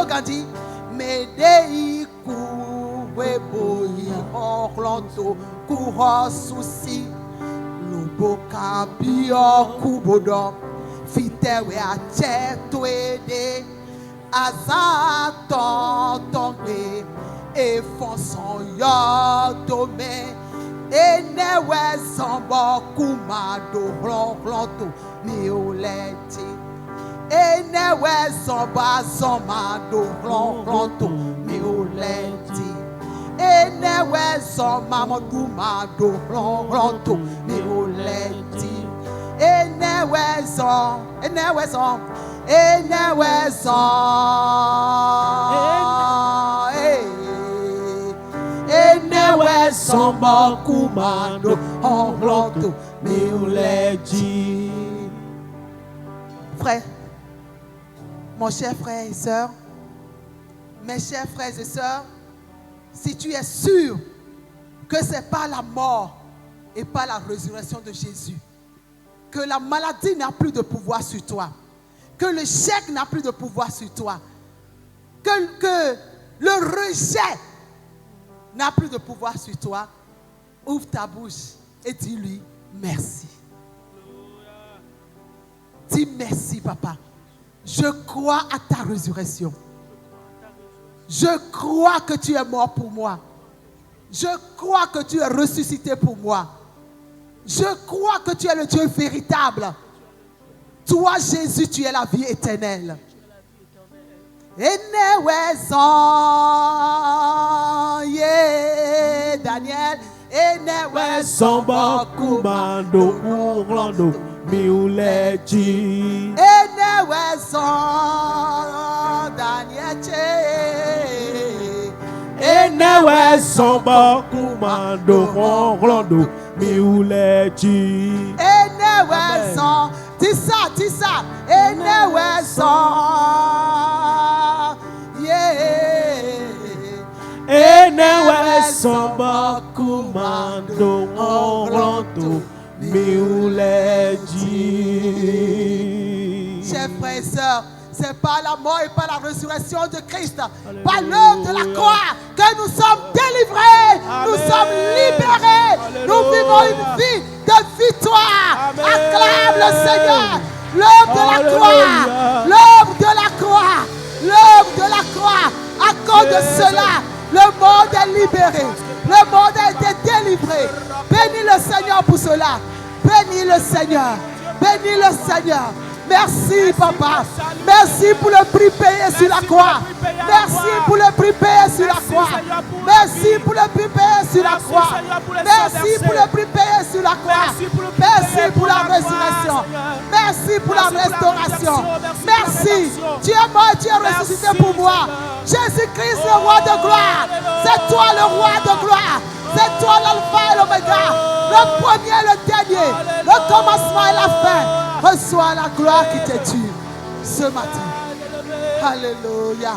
Gandhi. Medei kuweboi orlando kuho souci. Luboka bio kubodo. Fitewe acheto ede. Azaton tombe. E fonson yodome. Enewe zambo kumado ronto mi oleti. Enewe zamba zamado ronto mi oleti. Enewe zamba kumado ronto mi oleti. Enewe zam, enewe zam, enewe zam. Enewe samba kumando orlando miuledi. Frère, mon cher frère et sœur, mes chers frères et sœurs, si tu es sûr que ce n'est pas la mort et pas la résurrection de Jésus, que la maladie n'a plus de pouvoir sur toi, que le chèque n'a plus de pouvoir sur toi, que le rejet n'a plus de pouvoir sur toi, ouvre ta bouche et dis-lui merci. Dis merci, papa. Je crois à ta résurrection. Je crois que tu es mort pour moi. Je crois que tu es ressuscité pour moi. Je crois que tu es le Dieu véritable. Toi, Jésus, tu es la vie éternelle. Enewezon, yeah, Daniel. Enewezon, bakumando urlando miuleti. Enewezon, Daniel che. Enewezon, bakumando urlando miuleti. Enewezon, tisa. Enewezon. Enewe samba kumando orlando miuledi. Chers frères et sœurs, c'est par la mort et par la résurrection de Christ, par l'œuvre de la croix, que nous sommes délivrés, nous sommes libérés, nous vivons une vie de victoire. Acclame le Seigneur, l'œuvre de la croix, l'œuvre de la croix, l'œuvre de la croix. À cause de cela, le monde est libéré. Le monde a été délivré. Bénis le Seigneur pour cela. Bénis le Seigneur. Bénis le Seigneur. Merci, papa. Merci pour le prix payé sur la croix. Merci pour le prix payé sur la croix. Merci pour le prix payé sur la croix. Merci pour le prix payé sur la croix. Merci pour la résurrection. Merci pour la restauration. Merci. Tu es mort, tu es ressuscité pour moi. Jésus-Christ, le roi de gloire. C'est toi le roi de gloire. C'est toi l'alpha et l'oméga. Le premier et le dernier. Le commencement et la fin. Reçois la gloire qui t'est due ce matin. Alléluia.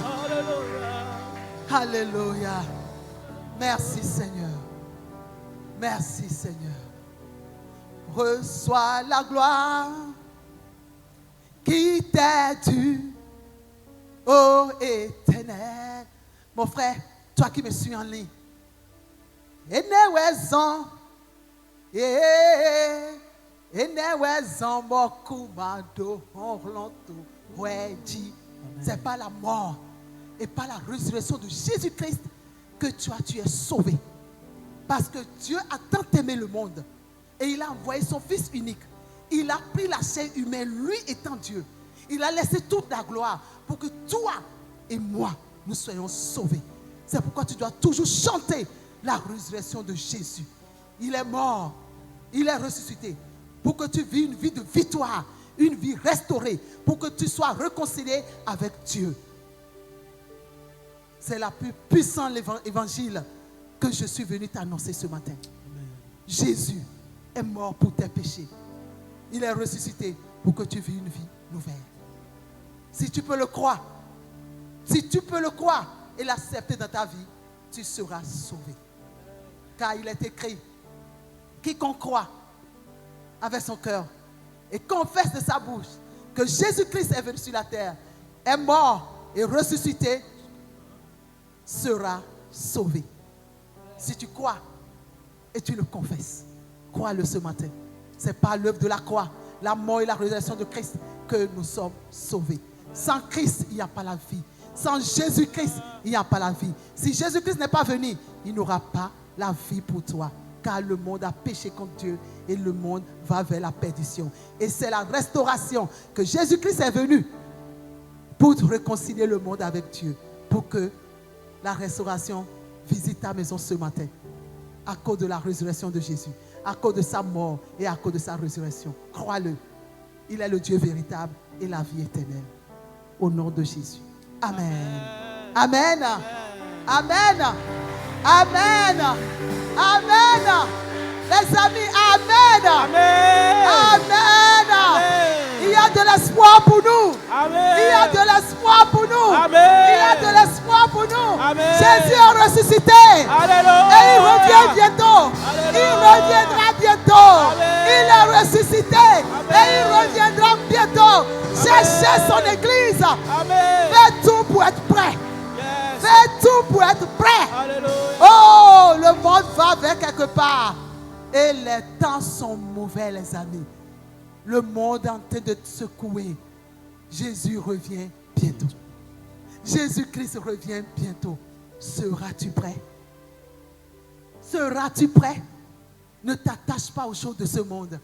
Alléluia. Merci Seigneur. Merci Seigneur. Reçois la gloire qui t'est due, ô Éternel. Mon frère, toi qui me suis en ligne. Enewezon. C'est pas la mort et pas la résurrection de Jésus-Christ que tu es sauvé. Parce que Dieu a tant aimé le monde et il a envoyé son Fils unique. Il a pris la chair humaine, lui étant Dieu. Il a laissé toute la gloire pour que toi et moi, nous soyons sauvés. C'est pourquoi tu dois toujours chanter la résurrection de Jésus. Il est mort, il est ressuscité. Pour que tu vis une vie de victoire, une vie restaurée, pour que tu sois réconcilié avec Dieu. C'est la plus puissante évangile que je suis venu t'annoncer ce matin. Amen. Jésus est mort pour tes péchés. Il est ressuscité pour que tu vis une vie nouvelle. Si tu peux le croire, et l'accepter dans ta vie, tu seras sauvé. Car il est écrit, quiconque croit avec son cœur et confesse de sa bouche que Jésus-Christ est venu sur la terre, est mort et ressuscité sera sauvé. Si tu crois et tu le confesses, crois-le ce matin. C'est par l'œuvre de la croix, la mort et la résurrection de Christ que nous sommes sauvés. Sans Christ, il n'y a pas la vie. Sans Jésus-Christ, il n'y a pas la vie. Si Jésus-Christ n'est pas venu, il n'y aura pas la vie pour toi. Car le monde a péché contre Dieu et le monde va vers la perdition. Et c'est la restauration que Jésus-Christ est venu pour réconcilier le monde avec Dieu. Pour que la restauration visite ta maison ce matin. À cause de la résurrection de Jésus. À cause de sa mort et à cause de sa résurrection. Crois-le. Il est le Dieu véritable et la vie éternelle. Au nom de Jésus. Amen. Amen. Amen. Amen. Amen. Les amis, Amen. Amen. Amen. Il y a de l'espoir pour nous. Amen. Il y a de l'espoir pour nous. Amen. Il y a de l'espoir pour nous. Amen. Jésus est ressuscité. Alléluia. Et il revient bientôt. Alléluia. Il reviendra bientôt. Amen. Il est ressuscité. Amen. Et il reviendra bientôt. Cherchez son église. Amen. Faites tout pour être prêt. Yes. Faites tout pour être prêt. Alléluia. Oh, le monde va vers quelque part. Et les temps sont mauvais, les amis. Le monde est en train de secouer. Jésus revient bientôt. Jésus-Christ revient bientôt. Seras-tu prêt? Seras-tu prêt? Ne t'attache pas aux choses de ce monde.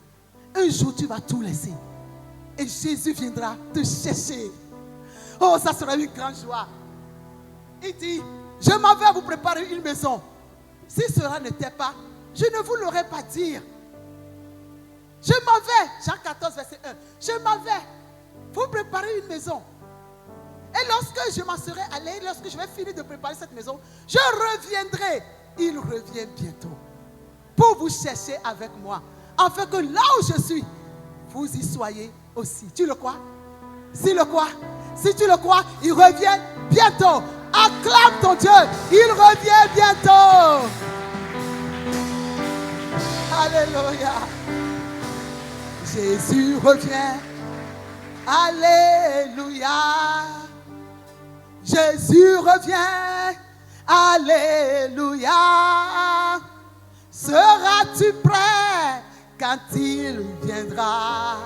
Un jour, tu vas tout laisser. Et Jésus viendra te chercher. Oh, ça sera une grande joie. Il dit, je m'en vais vous préparer une maison. Si cela n'était pas, je ne vous l'aurais pas dit. Je m'en vais. Jean 14, verset 1. Je m'en vais vous préparer une maison. Et lorsque je m'en serai allé, lorsque je vais finir de préparer cette maison, je reviendrai. Il revient bientôt. Pour vous chercher avec moi. Afin que là où je suis, vous y soyez aussi. Tu le crois? Si le crois, si tu le crois, il revient bientôt. Acclame ton Dieu. Il revient bientôt. Alléluia. Jésus revient. Alléluia. Jésus revient. Alléluia. Seras-tu prêt quand il viendra?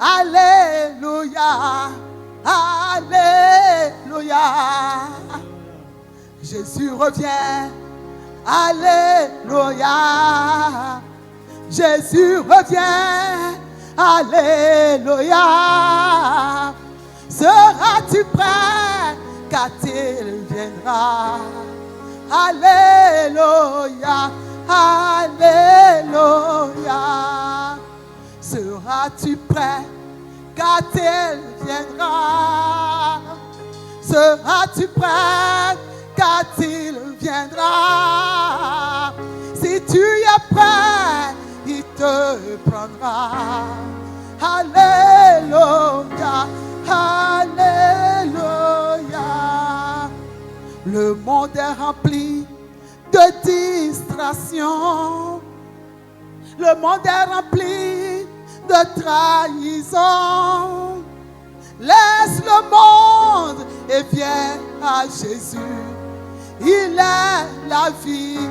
Alléluia. Alléluia. Jésus revient. Alléluia. Jésus revient. Alléluia. Seras-tu prêt quand il viendra? Alléluia. Alléluia. Seras-tu prêt quand il viendra? Seras-tu prêt quand il viendra? Si tu es prêt, il te prendra. Alléluia. Alléluia. Le monde est rempli de distractions. Le monde est rempli de trahison. Laisse le monde et viens à Jésus. Il est la vie,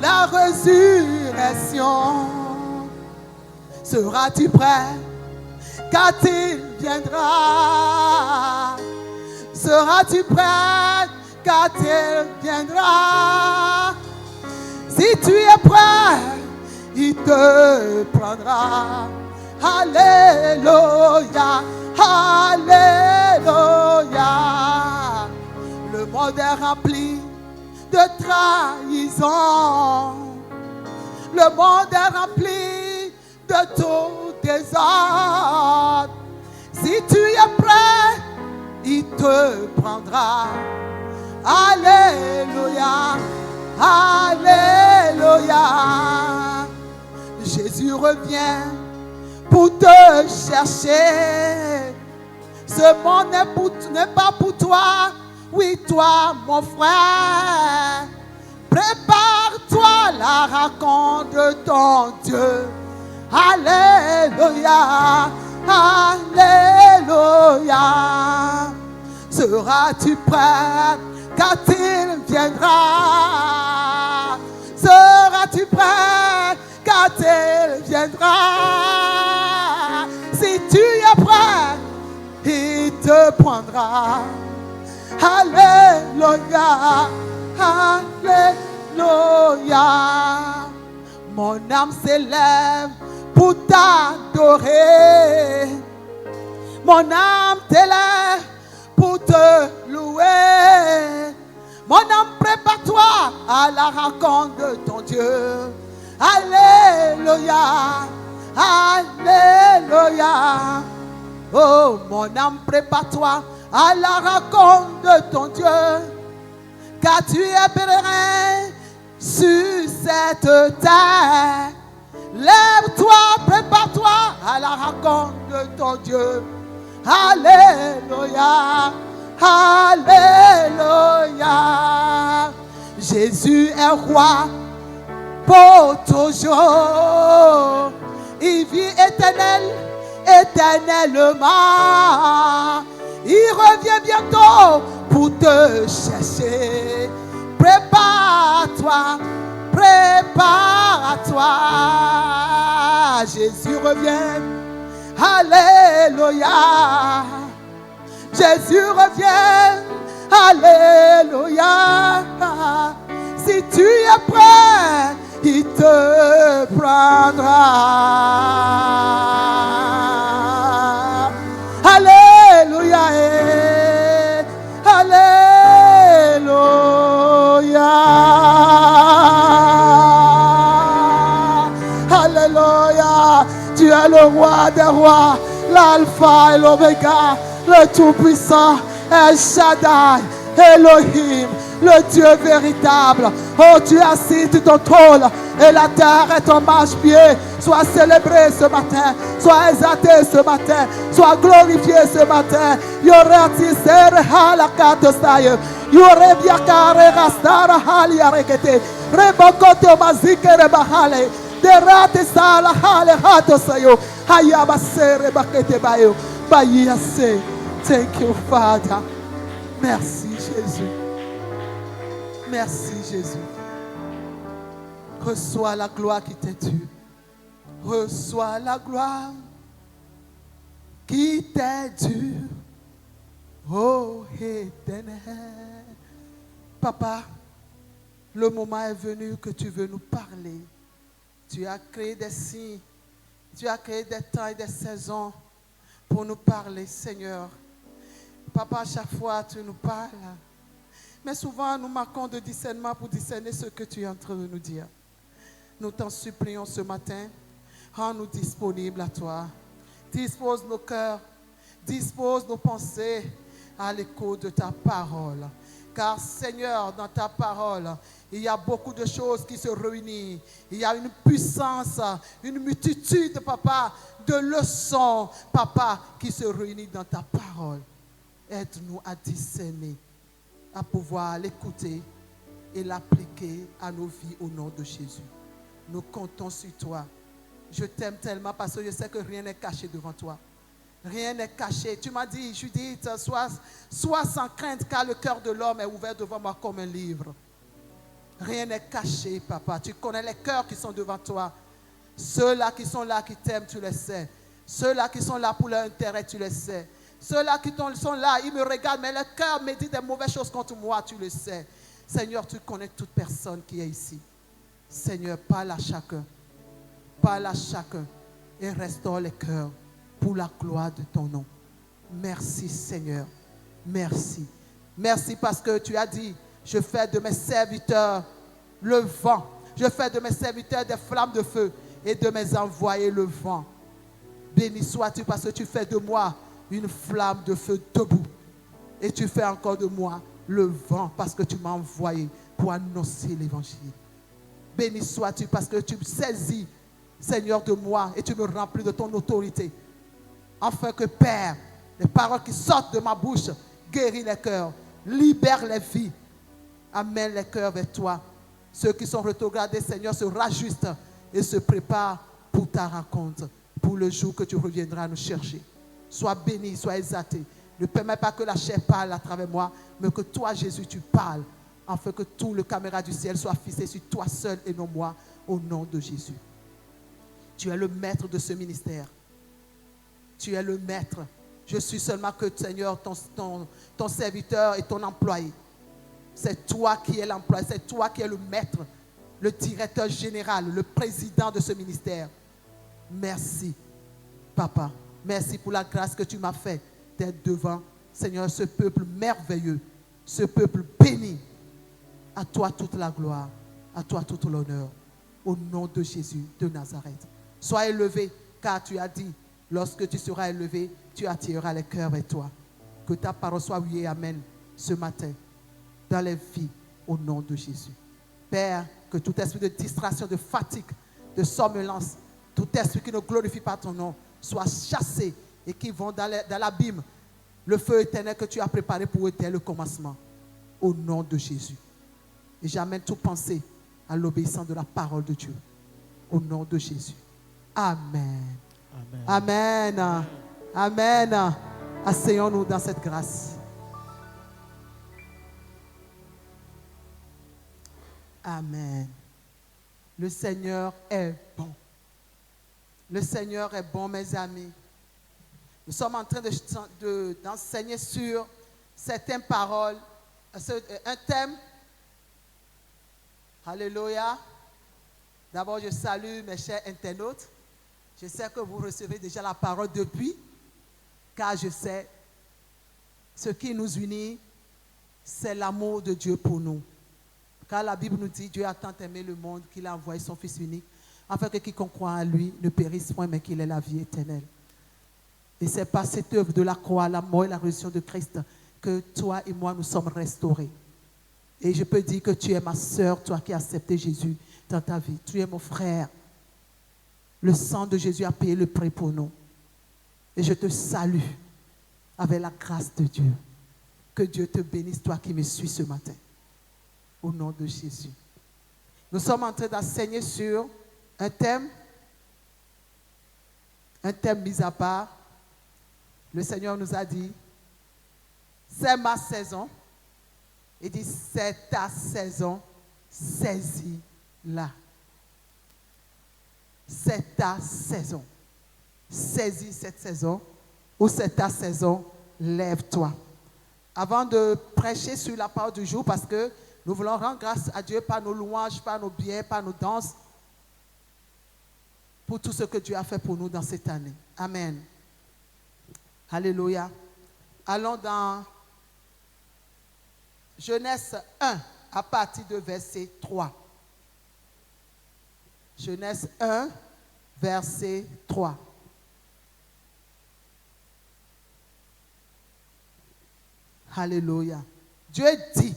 la résurrection. Seras-tu prêt quand il viendra? Seras-tu prêt quand il viendra? Si tu es prêt, il te prendra. Alléluia, alléluia. Le monde est rempli de trahison. Le monde est rempli de tout désordre. Si tu es prêt, il te prendra. Alléluia, alléluia. Jésus revient pour te chercher. Ce monde n'est pas pour toi. Oui, toi, mon frère. Prépare-toi la rencontre de ton Dieu. Alléluia, alléluia. Seras-tu prêt quand il viendra? Seras-tu prêt quand il viendra? Si tu es prêt, il te prendra. Alléluia, alléluia. Mon âme s'élève pour t'adorer. Mon âme t'élève pour te louer. Mon âme, prépare-toi à la rencontre de ton Dieu. Alléluia, alléluia. Oh, mon âme, prépare-toi à la rencontre de ton Dieu. Car tu es pèlerin sur cette terre. Lève-toi, prépare-toi à la rencontre de ton Dieu. Alléluia, alléluia. Jésus est roi pour toujours. Il vit éternellement. Il revient bientôt pour te chercher. Prépare-toi, prépare-toi. Jésus revient. Alléluia. Jésus revient. Alléluia. Si tu es prêt, il te prendra. Alléluia. Alléluia. Alléluia. Tu es le roi des rois, l'alpha et l'oméga, le tout-puissant, El Shaddai, Elohim, le Dieu véritable. Oh, tu es assis sur ton trône et la terre est ton marche-pied. Sois célébré ce matin, sois exalté ce matin, sois glorifié ce matin. Yorati ser halakatostaye, yorebiakare rastara haliarekete, rebokote mazike rebahale, derate sala hale hatosayo, hayabasere bakete bayo, bayase. Thank you, Father. Merci, Jésus. Merci, Jésus. Reçois la gloire qui t'est due. Reçois la gloire qui t'est due. Oh, Éternel. Papa, le moment est venu que tu veux nous parler. Tu as créé des signes. Tu as créé des temps et des saisons pour nous parler, Seigneur. Papa, à chaque fois, tu nous parles. Mais souvent, nous manquons de discernement pour discerner ce que tu es en train de nous dire. Nous t'en supplions ce matin. Rends-nous disponibles à toi. Dispose nos cœurs. Dispose nos pensées à l'écoute de ta parole. Car, Seigneur, dans ta parole, il y a beaucoup de choses qui se réunissent. Il y a une puissance, une multitude, Papa, de leçons, Papa, qui se réunissent dans ta parole. Aide-nous à discerner, à pouvoir l'écouter et l'appliquer à nos vies au nom de Jésus. Nous comptons sur toi. Je t'aime tellement parce que je sais que rien n'est caché devant toi. Rien n'est caché. Tu m'as dit, Judith, sois sans crainte car le cœur de l'homme est ouvert devant moi comme un livre. Rien n'est caché, Papa. Tu connais les cœurs qui sont devant toi. Ceux-là qui sont là, qui t'aiment, tu les sais. Ceux-là qui sont là pour leur intérêt, tu les sais. Ceux-là qui sont là, ils me regardent, mais le cœur me dit des mauvaises choses contre moi, tu le sais. Seigneur, tu connais toute personne qui est ici. Seigneur, parle à chacun. Parle à chacun et restaure les cœurs pour la gloire de ton nom. Merci, Seigneur. Merci. Merci parce que tu as dit, je fais de mes serviteurs le vent. Je fais de mes serviteurs des flammes de feu et de mes envoyés le vent. Béni sois-tu parce que tu fais de moi une flamme de feu debout. Et tu fais encore de moi le vent parce que tu m'as envoyé pour annoncer l'évangile. Béni sois-tu parce que tu me saisis, Seigneur, de moi et tu me remplis de ton autorité. Afin que, Père, les paroles qui sortent de ma bouche guérissent les cœurs, libèrent les vies, amènent les cœurs vers toi. Ceux qui sont rétrogradés, Seigneur, se rajustent et se préparent pour ta rencontre, pour le jour que tu reviendras nous chercher. Sois béni, sois exalté. Ne permets pas que la chair parle à travers moi, mais que toi, Jésus, tu parles, afin que tout le caméra du ciel soit fixé sur toi seul et non moi, au nom de Jésus. Tu es le maître de ce ministère. Tu es le maître. Je suis seulement que, Seigneur, ton serviteur et ton employé. C'est toi qui es l'employé, c'est toi qui es le maître, le directeur général, le président de ce ministère. Merci, Papa. Merci pour la grâce que tu m'as faite d'être devant, Seigneur, ce peuple merveilleux, ce peuple béni. À toi toute la gloire, à toi tout l'honneur. Au nom de Jésus de Nazareth. Sois élevé, car tu as dit, lorsque tu seras élevé, tu attireras les cœurs vers toi. Que ta parole soit oui et amen ce matin, dans les vies, au nom de Jésus. Père, que tout esprit de distraction, de fatigue, de somnolence, tout esprit qui ne glorifie pas ton nom, soit chassé et qui vont dans l'abîme, le feu éternel que tu as préparé pour eux dès le commencement, au nom de Jésus. Et j'amène toute pensée à l'obéissance de la parole de Dieu, au nom de Jésus. Amen. Amen. Amen. Amen. Asseyons-nous dans cette grâce. Amen. Le Seigneur est bon. Le Seigneur est bon, mes amis. Nous sommes en train d'enseigner sur certaines paroles, un thème. Alléluia. D'abord, je salue mes chers internautes. Je sais que vous recevez déjà la parole depuis, car je sais ce qui nous unit, c'est l'amour de Dieu pour nous. Car la Bible nous dit, Dieu a tant aimé le monde qu'il a envoyé son Fils unique, afin que quiconque croit en lui ne périsse point, mais qu'il ait la vie éternelle. Et c'est par cette œuvre de la croix, la mort et la résurrection de Christ que toi et moi nous sommes restaurés. Et je peux dire que tu es ma sœur, toi qui as accepté Jésus dans ta vie. Tu es mon frère. Le sang de Jésus a payé le prix pour nous. Et je te salue avec la grâce de Dieu. Que Dieu te bénisse, toi qui me suis ce matin. Au nom de Jésus. Nous sommes en train d'enseigner sur un thème mis à part. Le Seigneur nous a dit, c'est ma saison. Il dit, c'est ta saison, saisis-la. C'est ta saison. Saisis cette saison, ou c'est ta saison, lève-toi. Avant de prêcher sur la parole du jour, parce que nous voulons rendre grâce à Dieu par nos louanges, par nos biens, par nos danses, pour tout ce que Dieu a fait pour nous dans cette année. Amen. Alléluia. Allons dans Genèse 1, à partir de verset 3. Genèse 1, verset 3. Alléluia. Dieu dit,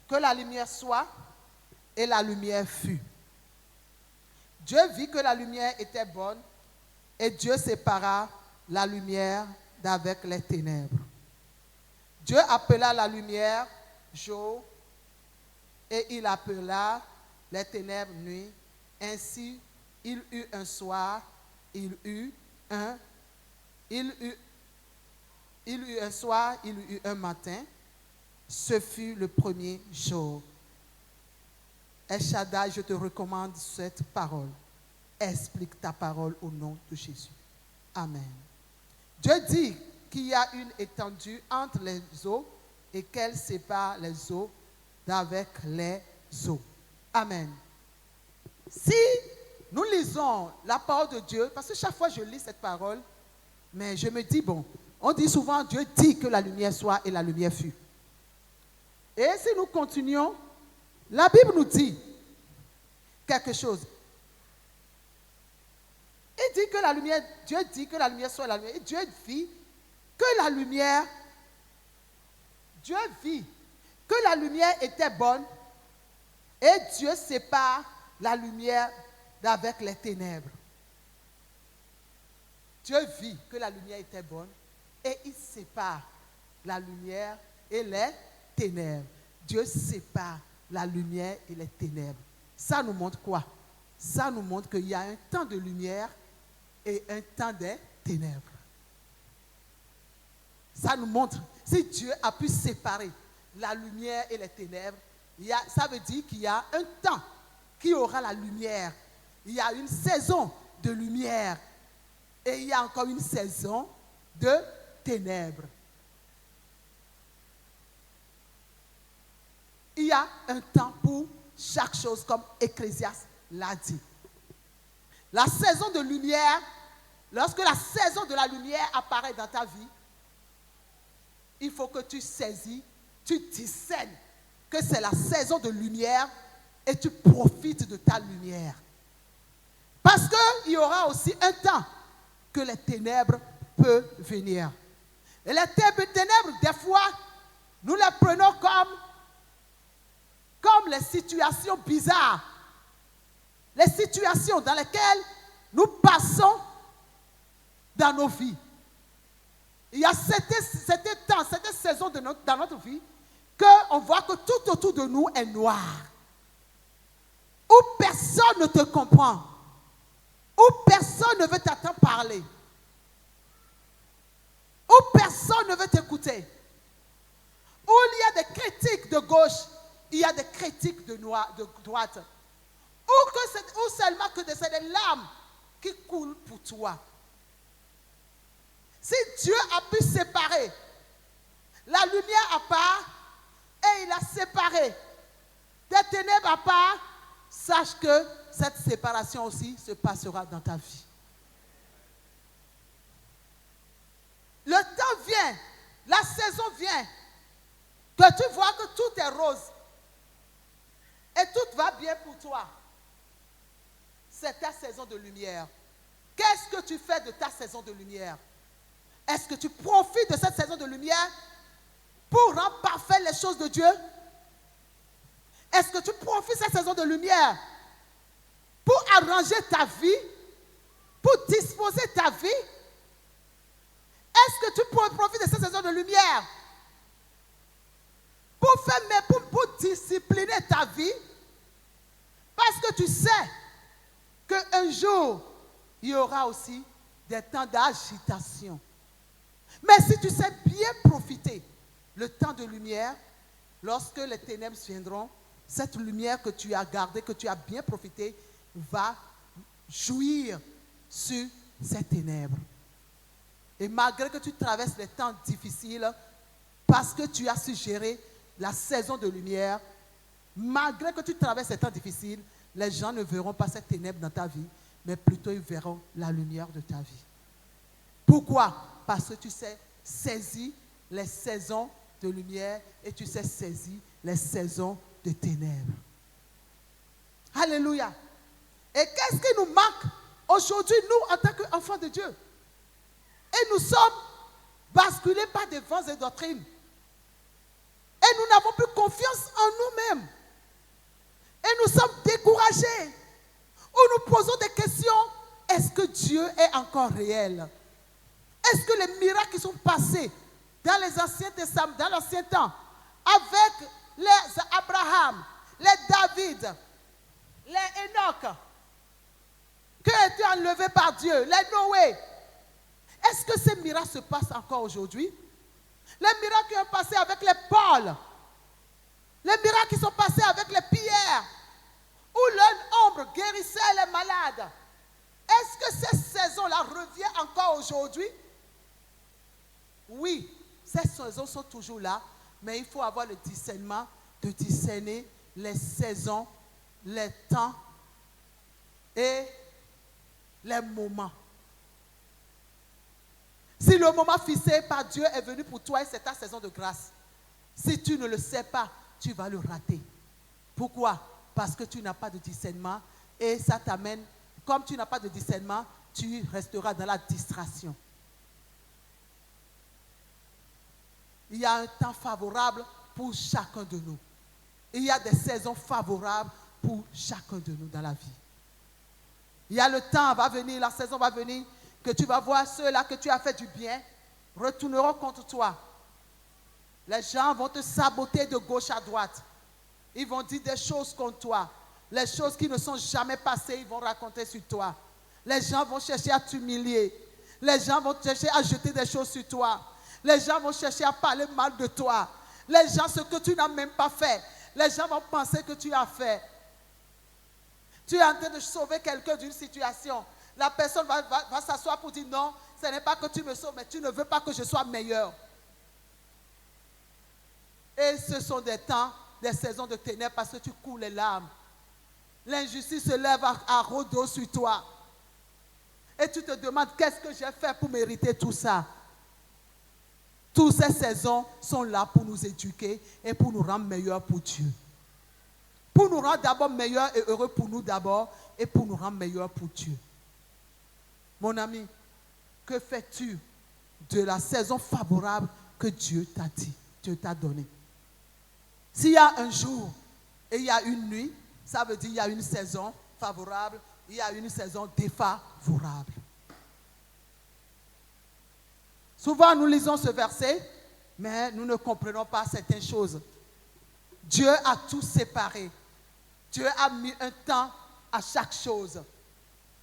que la lumière soit, et la lumière fut. Dieu vit que la lumière était bonne, et Dieu sépara la lumière d'avec les ténèbres. Dieu appela la lumière jour, et il appela les ténèbres nuit. Ainsi, il eut un soir, il eut un soir, il eut un matin. Ce fut le premier jour. El Shaddai, je te recommande cette parole. Explique ta parole au nom de Jésus. Amen. Dieu dit qu'il y a une étendue entre les eaux et qu'elle sépare les eaux d'avec les eaux. Amen. Si nous lisons la parole de Dieu, parce que chaque fois je lis cette parole, mais je me dis, bon, on dit souvent Dieu dit que la lumière soit et la lumière fut. Et si nous continuons, la Bible nous dit quelque chose. Il dit que la lumière, Dieu dit que la lumière soit la lumière. Et Dieu vit que la lumière, Dieu vit que la lumière était bonne. Et Dieu sépare la lumière d'avec les ténèbres. Dieu vit que la lumière était bonne. Et il sépare la lumière et les ténèbres. Dieu sépare la lumière et les ténèbres. Ça nous montre quoi? Ça nous montre qu'il y a un temps de lumière et un temps des ténèbres. Ça nous montre, si Dieu a pu séparer la lumière et les ténèbres, ça veut dire qu'il y a un temps qui aura la lumière. Il y a une saison de lumière et il y a encore une saison de ténèbres. Il y a un temps pour chaque chose, comme Ecclésiaste l'a dit. La saison de lumière, lorsque la saison de la lumière apparaît dans ta vie, il faut que tu saisis, tu discernes que c'est la saison de lumière et tu profites de ta lumière. Parce qu'il y aura aussi un temps que les ténèbres peuvent venir. Et les ténèbres, des fois, nous les prenons comme les situations bizarres, les situations dans lesquelles nous passons dans nos vies. Il y a certains temps, certaines saisons dans notre vie qu'on voit que tout autour de nous est noir, où personne ne te comprend, où personne ne veut t'entendre parler, où personne ne veut t'écouter, où il y a des critiques de gauche, il y a des critiques de droite, ou seulement que c'est des larmes qui coulent pour toi. Si Dieu a pu séparer la lumière à part et il a séparé des ténèbres à part, sache que cette séparation aussi se passera dans ta vie. Le temps vient, la saison vient, que tu vois que tout est rose et tout va bien pour toi. C'est ta saison de lumière. Qu'est-ce que tu fais de ta saison de lumière? Est-ce que tu profites de cette saison de lumière pour rendre parfaites les choses de Dieu? Est-ce que tu profites de cette saison de lumière pour arranger ta vie, pour disposer ta vie? Est-ce que tu profites de cette saison de lumière pour discipliner ta vie? Parce que tu sais qu'un jour, il y aura aussi des temps d'agitation. Mais si tu sais bien profiter le temps de lumière, lorsque les ténèbres viendront, cette lumière que tu as gardée, que tu as bien profité, va jouir sur ces ténèbres. Et malgré que tu traverses les temps difficiles, parce que tu as su gérer la saison de lumière, malgré que tu traverses ces temps difficiles, les gens ne verront pas ces ténèbres dans ta vie, mais plutôt ils verront la lumière de ta vie. Pourquoi? Parce que tu sais saisir les saisons de lumière et tu sais saisir les saisons de ténèbres. Alléluia. Et qu'est-ce qui nous manque aujourd'hui, nous, en tant qu'enfants de Dieu? Et nous sommes basculés par des vents et doctrines. Et nous n'avons plus confiance en nous-mêmes. Et nous sommes découragés. Où nous posons des questions. Est-ce que Dieu est encore réel? Est-ce que les miracles qui sont passés dans l'Ancien temps, avec les Abraham, les David, les Enoch, qui ont été enlevés par Dieu, les Noé, est-ce que ces miracles se passent encore aujourd'hui? Les miracles qui ont passé avec les Paul, les miracles qui sont passés avec les Pierre, où l'ombre guérissait les malades, est-ce que ces saisons-là reviennent encore aujourd'hui? Oui, ces saisons sont toujours là, mais il faut avoir le discernement de discerner les saisons, les temps et les moments. Si le moment fixé par Dieu est venu pour toi, c'est ta saison de grâce. Si tu ne le sais pas, tu vas le rater. Pourquoi? Parce que tu n'as pas de discernement et ça t'amène, comme tu n'as pas de discernement, tu resteras dans la distraction. Il y a un temps favorable pour chacun de nous. Il y a des saisons favorables pour chacun de nous dans la vie. Il y a le temps va venir, la saison va venir, que tu vas voir ceux-là que tu as fait du bien retourneront contre toi. Les gens vont te saboter de gauche à droite. Ils vont dire des choses contre toi. Les choses qui ne sont jamais passées, ils vont raconter sur toi. Les gens vont chercher à t'humilier. Les gens vont chercher à jeter des choses sur toi. Les gens vont chercher à parler mal de toi. Les gens, ce que tu n'as même pas fait. Les gens vont penser que tu as fait. Tu es en train de sauver quelqu'un d'une situation. La personne va s'asseoir pour dire non, ce n'est pas que tu me sauves, mais tu ne veux pas que je sois meilleur. Et ce sont des temps, des saisons de ténèbres parce que tu coules les larmes. L'injustice se lève à rodo sur toi. Et tu te demandes qu'est-ce que j'ai fait pour mériter tout ça. Toutes ces saisons sont là pour nous éduquer et pour nous rendre meilleurs pour Dieu. Pour nous rendre d'abord meilleurs et heureux pour nous d'abord et pour nous rendre meilleurs pour Dieu. Mon ami, que fais-tu de la saison favorable que Dieu t'a dit, Dieu t'a donnée? S'il y a un jour et il y a une nuit, ça veut dire qu'il y a une saison favorable, il y a une saison défavorable. Souvent, nous lisons ce verset, mais nous ne comprenons pas certaines choses. Dieu a tout séparé. Dieu a mis un temps à chaque chose.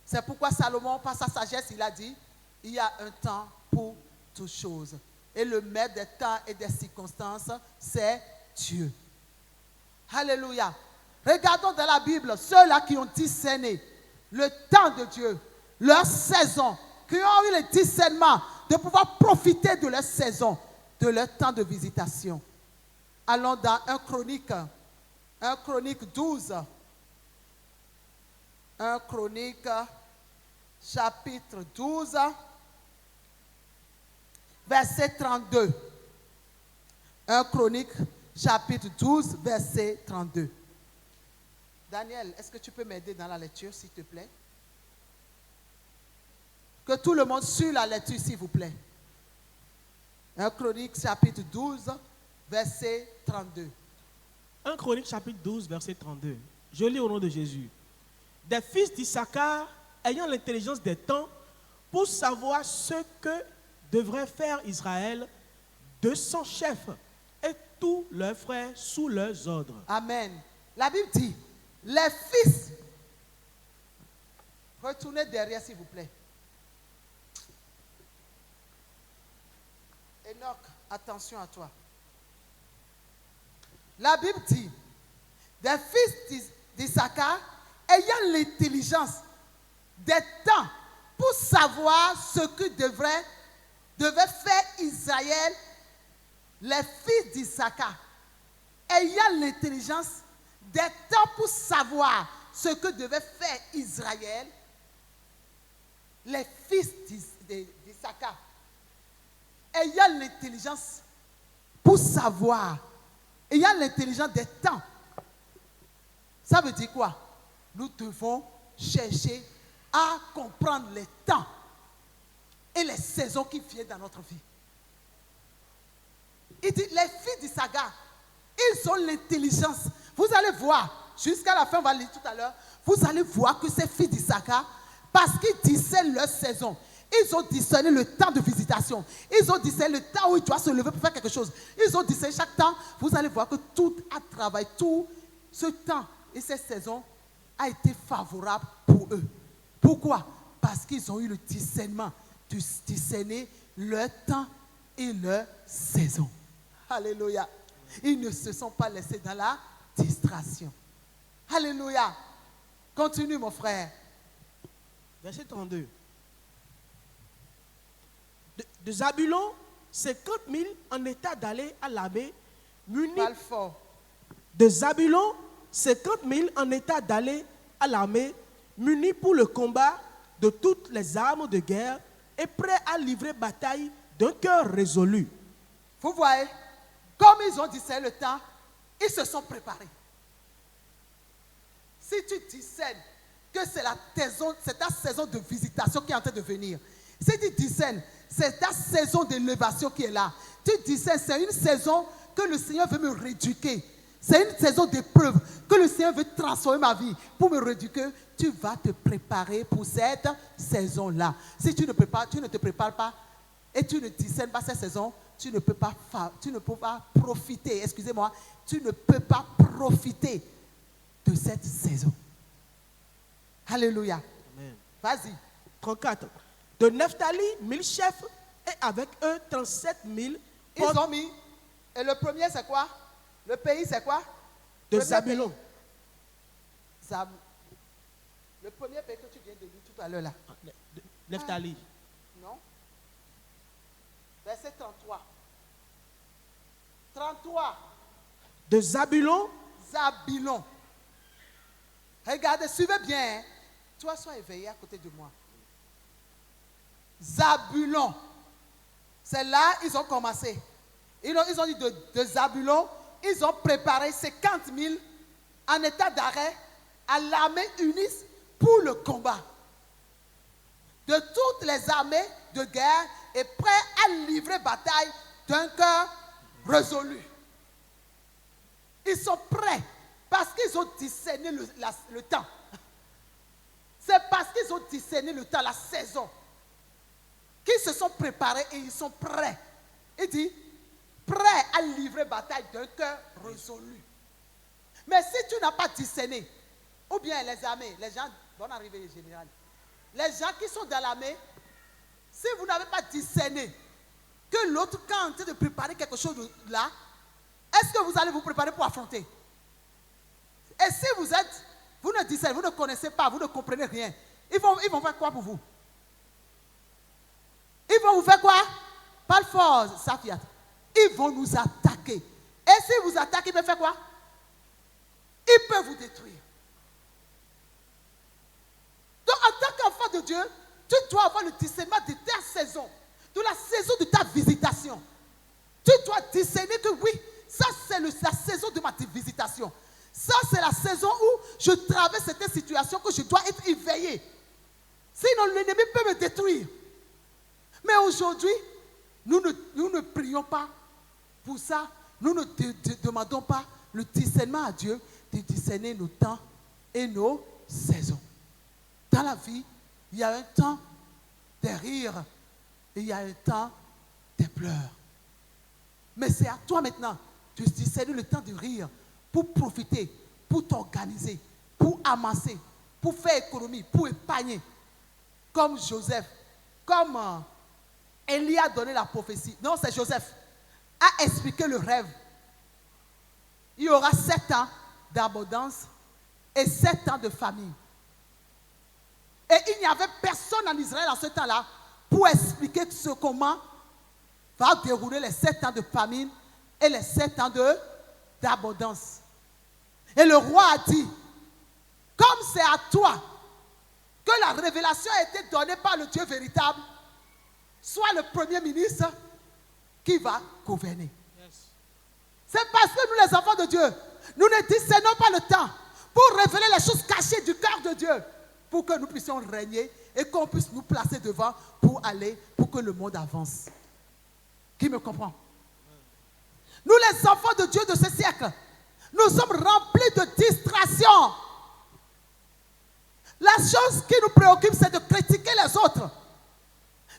C'est pourquoi Salomon, par sa sagesse, il a dit, il y a un temps pour toutes choses. Et le maître des temps et des circonstances, c'est Dieu. Alléluia. Regardons dans la Bible, ceux-là qui ont discerné le temps de Dieu, leur saison, qui ont eu le discernement de pouvoir profiter de leur saison, de leur temps de visitation. Allons dans 1 Chronique 12. 1 Chronique, chapitre 12, verset 32. 1 Chronique, chapitre 12, verset 32. Daniel, est-ce que tu peux m'aider dans la lecture, s'il te plaît? Que tout le monde suive la lecture, s'il vous plaît. 1 Chronique, chapitre 12, verset 32. 1 Chronique, chapitre 12, verset 32. Je lis au nom de Jésus. Des fils d'Issachar, ayant l'intelligence des temps, pour savoir ce que devrait faire Israël, 200 chefs et tous leurs frères sous leurs ordres. Amen. La Bible dit, les fils, retournez derrière s'il vous plaît. Enoch, attention à toi. La Bible dit, des fils d'Issachar, ayant l'intelligence des temps pour savoir ce que devait faire Israël, les fils d'Issachar, ayant l'intelligence des temps pour savoir ce que devait faire Israël, les fils d'Issachar, ayant l'intelligence pour savoir, ayant l'intelligence des temps. Ça veut dire quoi? Nous devons chercher à comprendre les temps et les saisons qui viennent dans notre vie. Il dit, les fils d'Issachar, ils ont l'intelligence. Vous allez voir, jusqu'à la fin, on va lire tout à l'heure, vous allez voir que ces fils d'Issachar, parce qu'ils discernent leur saison, ils ont discerné le temps de visitation. Ils ont discerné le temps où ils doivent se lever pour faire quelque chose. Ils ont discerné chaque temps. Vous allez voir que tout a travaillé, tout ce temps et cette saison a été favorable pour eux. Pourquoi? Parce qu'ils ont eu le discernement de discerner leur temps et leur saison. Alléluia. Ils ne se sont pas laissés dans la distraction. Alléluia. Continue mon frère. Verset 32. De Zabulon, 50 000 en état d'aller à l'armée, munis. Parle fort. De Zabulon, 50 000 en état d'aller à l'armée, munis pour le combat de toutes les armes de guerre et prêts à livrer bataille d'un cœur résolu. Vous voyez, comme ils ont discerné le temps, ils se sont préparés. Si tu discernes que c'est ta saison de visitation qui est en train de venir, si tu discernes, c'est ta saison d'élévation qui est là. Tu discernes, c'est une saison que le Seigneur veut me rééduquer. C'est une saison d'épreuve que le Seigneur veut transformer ma vie pour me rééduquer. Tu vas te préparer pour cette saison-là. Si tu ne te prépares pas et tu ne discernes pas cette saison, tu ne peux pas profiter, excusez-moi, tu ne peux pas profiter de de cette saison. Alléluia. Amen. Vas-y. 34. De Nephtali, 1000 chefs et avec eux 37 000. Ils ont mis. Et le premier, c'est quoi? Le pays, c'est quoi? De Premier Zabulon. pays. Le premier pays que tu viens de lire tout à l'heure là. Nephtali. Non? Verset 33. 33. De Zabulon. Zabulon. Regardez, suivez bien. Hein. Toi, sois éveillé à côté de moi. Zabulon. C'est là ils ont commencé. Ils ont dit de Zabulon, ils ont préparé 50 000 en état d'arrêt à l'armée unie pour le combat. De toutes les armées de guerre et prêts à livrer bataille d'un cœur résolu. Ils sont prêts parce qu'ils ont discerné le temps. C'est parce qu'ils ont discerné le temps, la saison, qu'ils se sont préparés et ils sont prêts. Il dit, prêts à livrer bataille d'un cœur résolu. Mais si tu n'as pas discerné, ou bien les armées, les gens, bonne arrivée générale, les gens qui sont dans l'armée, si vous n'avez pas discerné que l'autre camp est en train de préparer quelque chose là, est-ce que vous allez vous préparer pour affronter? Et si vous ne discernez, vous ne connaissez pas, vous ne comprenez rien, ils vont faire quoi pour vous? Ils vont vous faire quoi? Parle fort, Safiat. Ils vont nous attaquer. Et si vous attaquez, ils peuvent faire quoi? Ils peuvent vous détruire. Donc, en tant qu'enfant de Dieu, tu dois avoir le discernement de ta saison, de la saison de ta visitation. Tu dois discerner que oui, ça c'est la saison de ma visitation. Ça c'est la saison où je traverse cette situation que je dois être éveillé. Sinon l'ennemi peut me détruire. Mais aujourd'hui, nous ne prions pas pour ça. Nous ne demandons pas le discernement à Dieu de discerner nos temps et nos saisons. Dans la vie, il y a un temps des rires et il y a un temps des pleurs. Mais c'est à toi maintenant de discerner le temps de rire pour profiter, pour t'organiser, pour amasser, pour faire économie, pour épargner. Comme Joseph, comme Élie a donné la prophétie. Non, c'est Joseph. A expliqué le rêve. Il y aura 7 ans d'abondance et 7 ans de famine. Et il n'y avait personne en Israël en ce temps-là pour expliquer comment va dérouler les 7 ans de famine et les 7 ans d'abondance. Et le roi a dit, comme c'est à toi que la révélation a été donnée par le Dieu véritable, sois le premier ministre qui va gouverner. Yes. C'est parce que nous, les enfants de Dieu, nous ne discernons pas le temps pour révéler les choses cachées du cœur de Dieu, pour que nous puissions régner et qu'on puisse nous placer devant pour que le monde avance. Qui me comprend? Nous, les enfants de Dieu de ce siècle, nous sommes remplis de distractions. La chose qui nous préoccupe, c'est de critiquer les autres.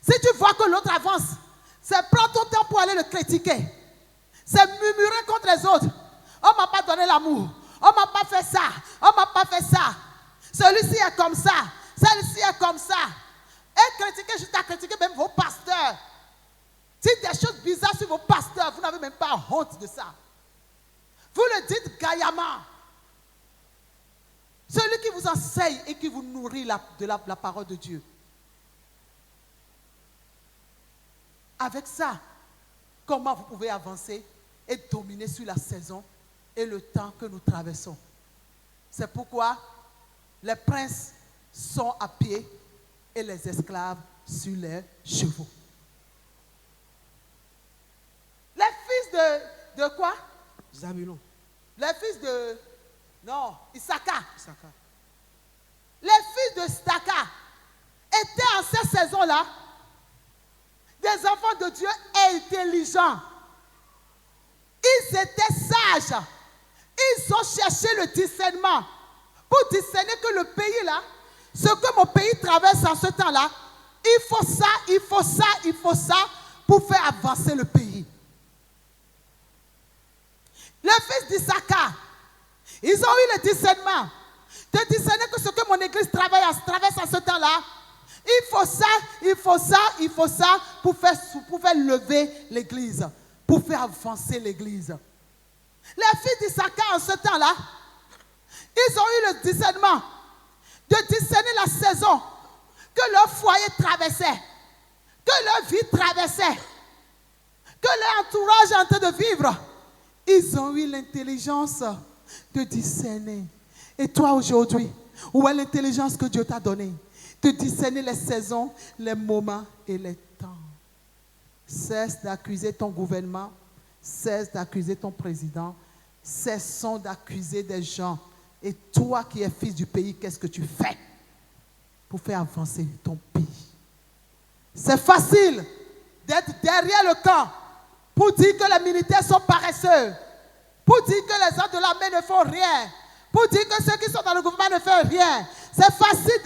Si tu vois que l'autre avance, c'est prendre ton temps pour aller le critiquer. C'est murmurer contre les autres. On ne m'a pas donné l'amour. On ne m'a pas fait ça. On ne m'a pas fait ça. Celui-ci est comme ça. Celle-ci est comme ça. Et critiquer jusqu'à critiquer même vos pasteurs. Dites des choses bizarres sur vos pasteurs. Vous n'avez même pas honte de ça. Vous le dites gaillamment. Celui qui vous enseigne et qui vous nourrit de la parole de Dieu. Avec ça, comment vous pouvez avancer et dominer sur la saison et le temps que nous traversons. C'est pourquoi les princes sont à pied et les esclaves sur les chevaux. Les fils de quoi? Zabulon. Les fils de... Non, Issachar. Les fils de Issachar étaient en cette saison-là des enfants de Dieu intelligents. Ils étaient sages. Ils ont cherché le discernement pour discerner que le pays là, ce que mon pays traverse en ce temps-là, il faut ça, il faut ça, il faut ça pour faire avancer le pays. Le fils d'Issachar, Ils ont eu le discernement de discerner que ce que mon église traverse à ce temps-là, il faut ça pour faire lever l'église, pour faire avancer l'église. Les fils d'Issachar en ce temps-là, ils ont eu le discernement de discerner la saison que leur foyer traversait, que leur vie traversait, que leur entourage est en train de vivre. Ils ont eu l'intelligence de discerner. Et toi aujourd'hui, où est l'intelligence que Dieu t'a donnée? De discerner les saisons, les moments et les temps. Cesse d'accuser ton gouvernement, cesse d'accuser ton président, cessons d'accuser des gens. Et toi qui es fils du pays, qu'est-ce que tu fais pour faire avancer ton pays? C'est facile d'être derrière le camp pour dire que les militaires sont paresseux, pour dire que les gens de l'armée ne font rien, pour dire que ceux qui sont dans le gouvernement ne font rien. C'est facile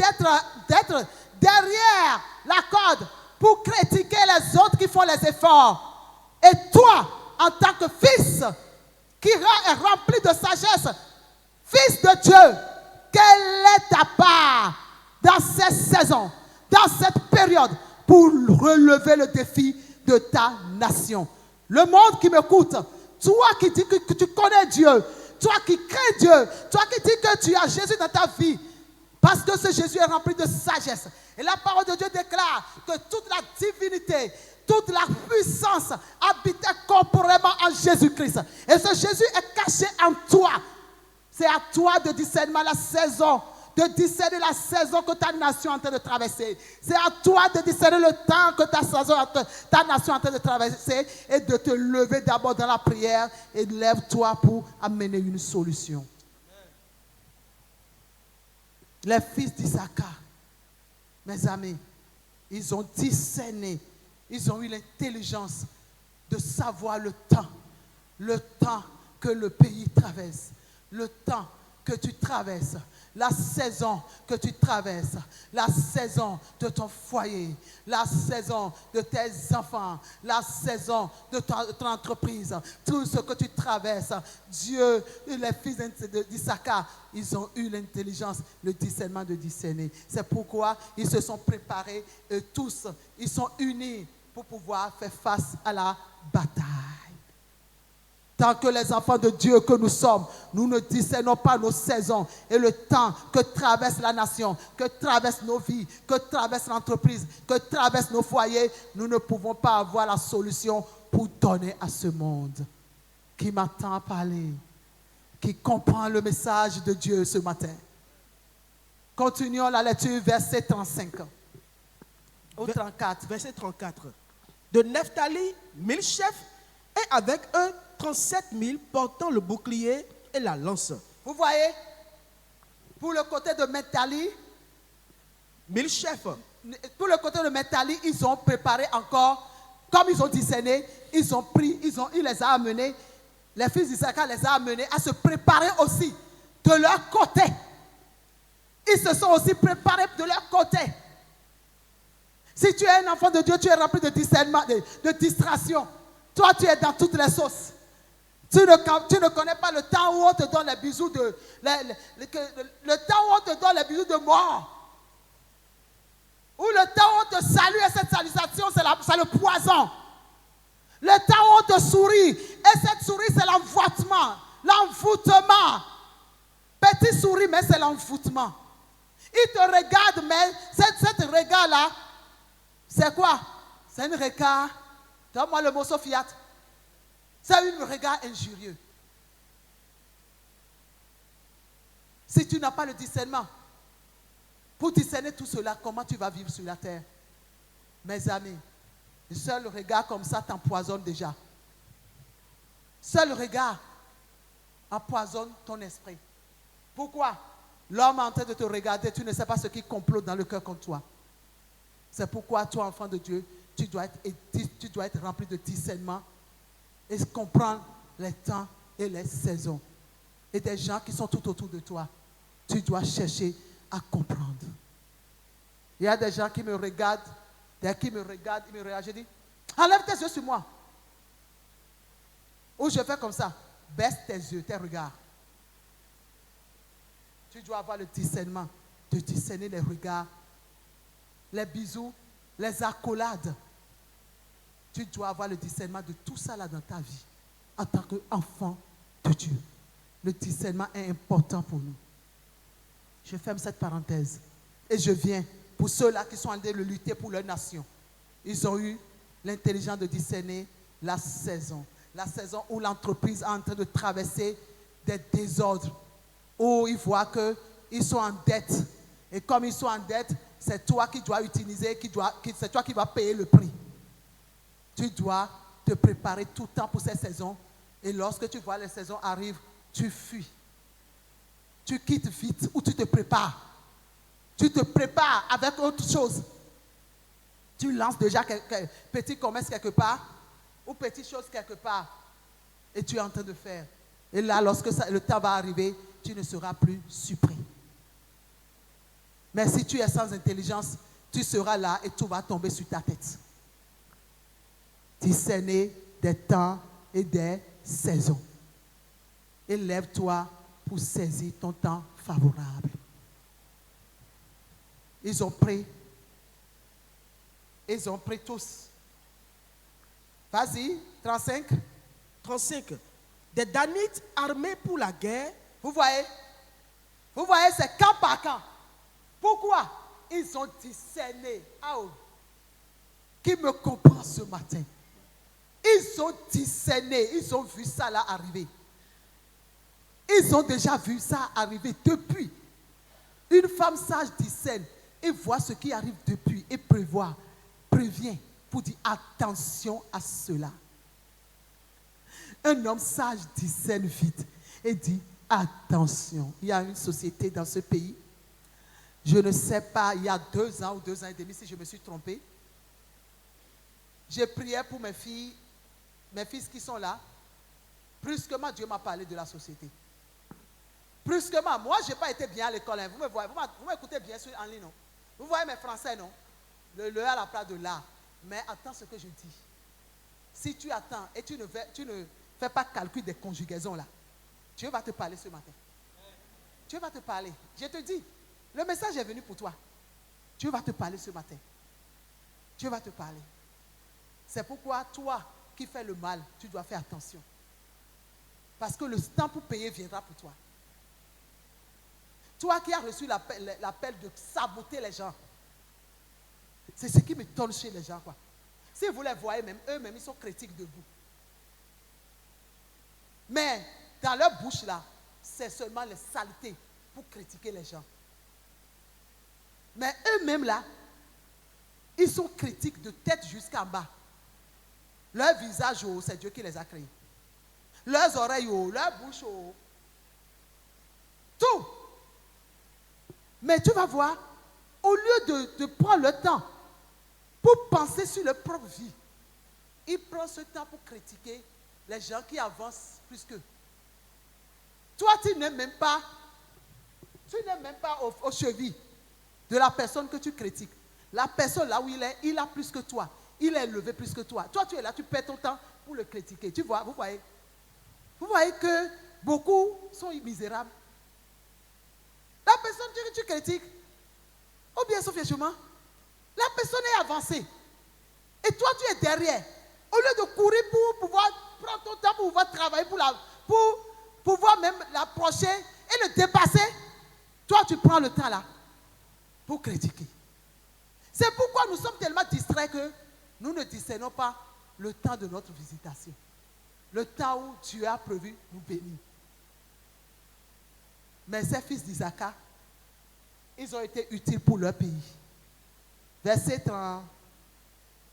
d'être derrière la corde pour critiquer les autres qui font les efforts. Et toi, en tant que fils qui est rempli de sagesse, fils de Dieu, quelle est ta part dans cette saison, dans cette période, pour relever le défi de ta nation? Le monde qui m'écoute, toi qui dis que tu connais Dieu, toi qui crains Dieu, toi qui dis que tu as Jésus dans ta vie, parce que ce Jésus est rempli de sagesse. Et la parole de Dieu déclare que toute la divinité, toute la puissance habitait corporellement en Jésus-Christ. Et ce Jésus est caché en toi. C'est à toi de discerner la saison, de discerner la saison que ta nation est en train de traverser. C'est à toi de discerner le temps que ta nation est en train de traverser et de te lever d'abord dans la prière et lève-toi pour amener une solution. Les fils d'Issachar, mes amis, ils ont discerné, ils ont eu l'intelligence de savoir le temps que le pays traverse, le temps que tu traverses, la saison que tu traverses, la saison de ton foyer, la saison de tes enfants, la saison de ton entreprise, tout ce que tu traverses. Dieu, les fils d'Issachar, ils ont eu l'intelligence, le discernement de discerner. C'est pourquoi ils se sont préparés et tous, ils sont unis pour pouvoir faire face à la bataille. Tant que les enfants de Dieu que nous sommes, nous ne discernons pas nos saisons et le temps que traverse la nation, que traversent nos vies, que traverse l'entreprise, que traversent nos foyers, nous ne pouvons pas avoir la solution pour donner à ce monde qui m'attend à parler, qui comprend le message de Dieu ce matin. Continuons la lecture, verset 35 au 34. Verset 34. De Nephtali, 1000 chefs, et avec eux 37 000 portant le bouclier et la lance. Vous voyez, pour le côté de Nephtali, 1000 chefs. Pour le côté de Nephtali, ils ont préparé encore, comme ils ont discerné, ils les a amenés, les fils d'Issachar les a amenés à se préparer aussi de leur côté. Ils se sont aussi préparés de leur côté. Si tu es un enfant de Dieu, tu es rempli de discernement, de distraction. Toi, tu es dans toutes les sauces. Tu ne connais pas le temps où on te donne les bisous le temps où on te donne les bisous de mort. Ou le temps où on te salue et cette salutation, c'est le poison. Le temps où on te sourit et cette souris, c'est l'envoûtement. L'envoûtement. Petit souris, mais c'est l'envoûtement. Il te regarde, mais cet regard-là, c'est quoi? C'est un regard. Donne-moi le mot Sophiat. C'est un regard injurieux. Si tu n'as pas le discernement, pour discerner tout cela, comment tu vas vivre sur la terre? Mes amis, seul regard comme ça t'empoisonne déjà. Seul regard empoisonne ton esprit. Pourquoi? L'homme est en train de te regarder, tu ne sais pas ce qui complote dans le cœur contre toi. C'est pourquoi toi, enfant de Dieu, tu dois être rempli de discernement et comprendre les temps et les saisons. Et des gens qui sont tout autour de toi, tu dois chercher à comprendre. Il y a des gens qui me regardent, ils me regardent, je dis, enlève tes yeux sur moi. Ou je fais comme ça, baisse tes yeux, tes regards. Tu dois avoir le discernement de discerner les regards, les bisous, les accolades. Tu dois avoir le discernement de tout ça là dans ta vie en tant qu'enfant de Dieu. Le discernement est important pour nous. Je ferme cette parenthèse et je viens pour ceux-là qui sont en train de lutter pour leur nation. Ils ont eu l'intelligence de discerner la saison où l'entreprise est en train de traverser des désordres, où ils voient qu'ils sont en dette. Et comme ils sont en dette, c'est toi qui dois utiliser, c'est toi qui vas payer le prix. Tu dois te préparer tout le temps pour ces saisons. Et lorsque tu vois les saisons arriver, tu fuis. Tu quittes vite ou tu te prépares. Tu te prépares avec autre chose. Tu lances déjà quelques petits commerces quelque part ou petites choses quelque part. Et tu es en train de faire. Et là, lorsque le temps va arriver, tu ne seras plus surpris. Mais si tu es sans intelligence, tu seras là et tout va tomber sur ta tête. Discerner des temps et des saisons. Et lève-toi pour saisir ton temps favorable. Ils ont pris tous. Vas-y, 35. 35. Des Danites armés pour la guerre. Vous voyez, c'est camp par camp. Pourquoi? Ils ont discerné. Oh. Qui me comprend ce matin? Ils ont discerné, ils ont vu ça là arriver. Ils ont déjà vu ça arriver depuis. Une femme sage discerne et voit ce qui arrive depuis et prévient pour dire attention à cela. Un homme sage discerne vite et dit attention. Il y a une société dans ce pays, je ne sais pas, il y a 2 ans ou 2 ans et demi si je me suis trompé. J'ai prié pour mes fils qui sont là. Brusquement, Dieu m'a parlé de la société. Brusquement, moi, je n'ai pas été bien à l'école. Hein. Vous me voyez, vous m'écoutez bien en ligne, non? Vous voyez mes français, non? Le à la place de là. Mais attends ce que je dis. Si tu attends et tu ne fais pas calcul des conjugaisons là, Dieu va te parler ce matin. Dieu va te parler. Je te dis, le message est venu pour toi. Dieu va te parler ce matin. Dieu va te parler. C'est pourquoi toi qui fais le mal, tu dois faire attention. Parce que le temps pour payer viendra pour toi. Toi qui as reçu l'appel de saboter les gens. C'est ce qui me donne chez les gens, quoi. Si vous les voyez même, eux-mêmes, ils sont critiques debout. Mais dans leur bouche là, c'est seulement les saletés pour critiquer les gens. Mais eux-mêmes là, ils sont critiques de tête jusqu'en bas. Leur visage, oh, c'est Dieu qui les a créés. Leurs oreilles, oh, leur bouche, oh. Tout. Mais tu vas voir, au lieu de prendre le temps pour penser sur leur propre vie, ils prennent ce temps pour critiquer les gens qui avancent plus qu'eux. Toi, tu n'es même pas aux chevilles de la personne que tu critiques. La personne là où il a plus que toi. Il est élevé plus que toi. Toi, tu es là, tu perds ton temps pour le critiquer. Tu vois, vous voyez que beaucoup sont misérables. La personne que tu critiques, ou bien Sophia Chuma, la personne est avancée. Et toi, tu es derrière. Au lieu de courir pour pouvoir prendre ton temps, pour pouvoir travailler, pour pouvoir même l'approcher et le dépasser, toi, tu prends le temps là pour critiquer. C'est pourquoi nous sommes tellement distraits que nous ne discernons pas le temps de notre visitation. Le temps où Dieu a prévu nous bénir. Mais ces fils d'Isaac, ils ont été utiles pour leur pays. Verset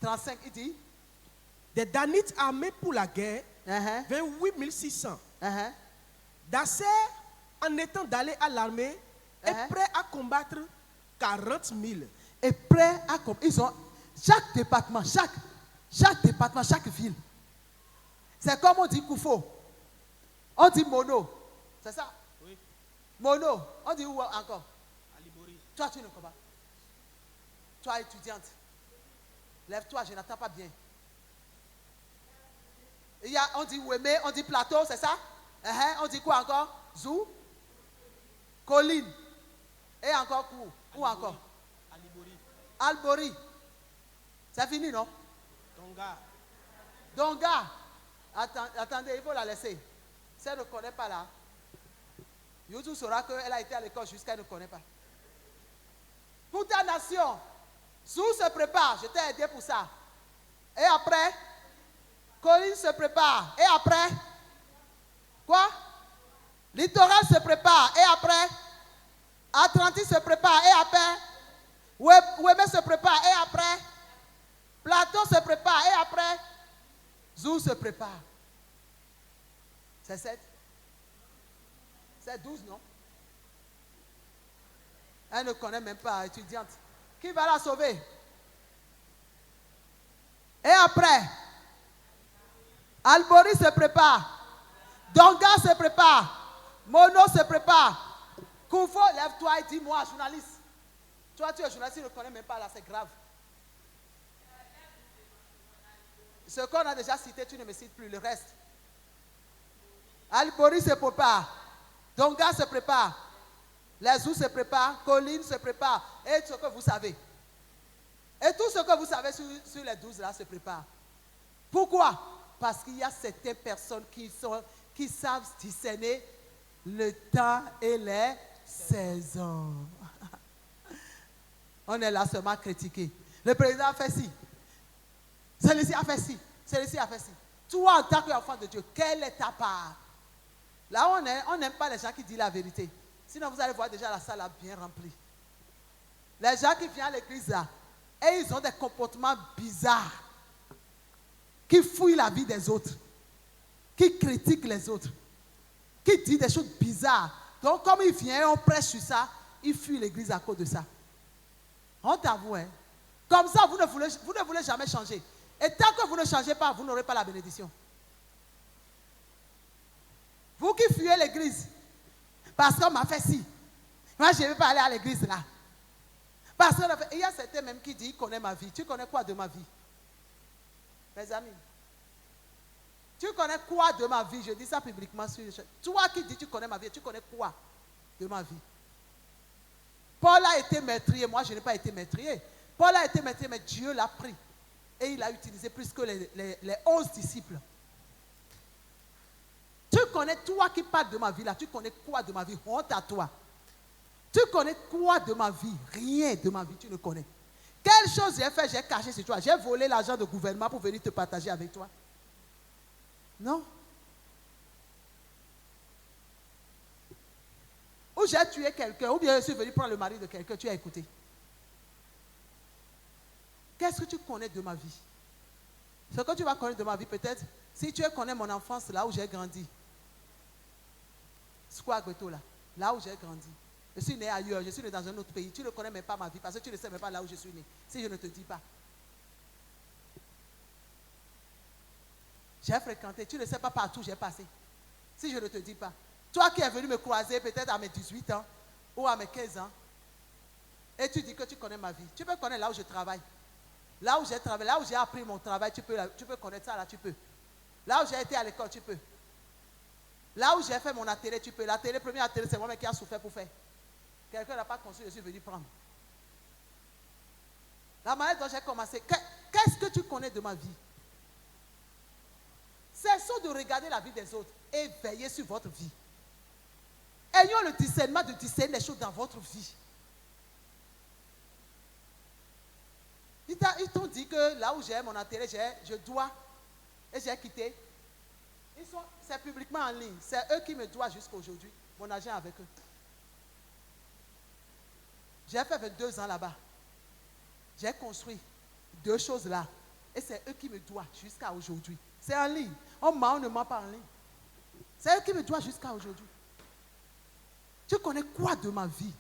35, il dit, des Danites armés pour la guerre, 28 600. D'Asser, en étant d'aller à l'armée, est prêt à combattre 40 000. Est prêt à combattre. Ils ont chaque département, chaque ville. C'est comme on dit Koufo. On dit Mono. C'est ça? Oui. Mono. On dit où encore? Alibori. Toi, tu ne combats. Toi, étudiante. Lève-toi, je n'entends pas bien. On dit Ouémé, on dit Plateau, c'est ça? On dit quoi encore? Zou? Colline. Et encore où encore? Albori. C'est fini, non? Donga. Attendez, il faut la laisser. Si elle ne connaît pas là, YouTube saura qu'elle a été à l'école jusqu'à elle ne connaît pas. Pour ta nation, Zou se prépare, je t'ai aidé pour ça. Et après, Colline se prépare. Et après, quoi? Littoral se prépare. Et après, Atlantique se prépare. Et après, Webé se prépare. Et après, Plateau se prépare. Et après, Zou se prépare. C'est 7. C'est 12, non? Elle ne connaît même pas, étudiante. Qui va la sauver? Et après, Albori se prépare. Donga se prépare. Mono se prépare. Koufo, lève-toi et dis-moi, journaliste. Toi, tu es journaliste, tu ne connais même pas là, c'est grave. Ce qu'on a déjà cité, tu ne me cites plus, le reste. Albori se prépare. Donga se prépare. Les Zou se préparent. Colline se prépare. Et ce que vous savez. Et tout ce que vous savez sur les 12 là se prépare. Pourquoi? Parce qu'il y a certaines personnes qui savent discerner le temps et les saisons. On est là seulement à critiquer. Le président a fait ci. Celui-ci a fait ci. Celui-ci a fait ci. Toi, en tant qu'enfant de Dieu, quelle est ta part? Là, on n'aime pas les gens qui disent la vérité. Sinon, vous allez voir déjà la salle bien remplie. Les gens qui viennent à l'église là, et ils ont des comportements bizarres, qui fouillent la vie des autres, qui critiquent les autres, qui disent des choses bizarres. Donc, comme ils viennent, on prêche sur ça, ils fuient l'église à cause de ça. On t'avoue, hein. Comme ça, vous ne voulez jamais changer. Et tant que vous ne changez pas, vous n'aurez pas la bénédiction. Vous qui fuyez l'église, parce qu'on m'a fait ci. Moi, je ne vais pas aller à l'église là. Parce qu'il y a certains même qui disent, il connaît ma vie. Tu connais quoi de ma vie? Mes amis, tu connais quoi de ma vie? Je dis ça publiquement sur les choses. Toi qui dis, tu connais ma vie, tu connais quoi de ma vie? Paul a été meurtrier, moi je n'ai pas été meurtrier. Paul a été meurtrier, mais Dieu l'a pris. Et il l'a utilisé plus que les 11 disciples. Tu connais, toi qui parles de ma vie là, tu connais quoi de ma vie? Honte à toi. Tu connais quoi de ma vie? Rien de ma vie, tu ne connais. Quelle chose j'ai fait? J'ai caché sur toi. J'ai volé l'argent du gouvernement pour venir te partager avec toi. Non. Ou j'ai tué quelqu'un, ou bien je suis venu prendre le mari de quelqu'un, tu as écouté. Qu'est-ce que tu connais de ma vie? Ce que tu vas connaître de ma vie, peut-être, si tu connais mon enfance, là où j'ai grandi. Squagweto, là où j'ai grandi. Je suis né ailleurs, je suis né dans un autre pays. Tu ne connais même pas ma vie parce que tu ne sais même pas là où je suis né. Si je ne te dis pas. J'ai fréquenté, tu ne sais pas partout où j'ai passé. Si je ne te dis pas. Toi qui es venu me croiser peut-être à mes 18 ans ou à mes 15 ans. Et tu dis que tu connais ma vie. Tu peux connaître là où je travaille. Là où j'ai travaillé, là où j'ai appris mon travail, tu peux connaître ça là, tu peux. Là où j'ai été à l'école, tu peux. Là où j'ai fait mon atelier, tu peux. L'atelier, premier atelier, c'est moi qui a souffert pour faire. Quelqu'un n'a pas construit, je suis venu prendre. La manière dont j'ai commencé, qu'est-ce que tu connais de ma vie? Cessons de regarder la vie des autres et veillez sur votre vie. Ayons le discernement de discerner les choses dans votre vie. Ils t'ont dit que là où j'ai mon atelier, je dois, et j'ai quitté. C'est publiquement en ligne. C'est eux qui me doivent jusqu'à aujourd'hui. Mon argent avec eux. J'ai fait 22 ans là-bas. J'ai construit 2 choses là. Et c'est eux qui me doivent jusqu'à aujourd'hui. C'est en ligne. On ne ment pas en ligne. C'est eux qui me doivent jusqu'à aujourd'hui. Tu connais quoi de ma vie?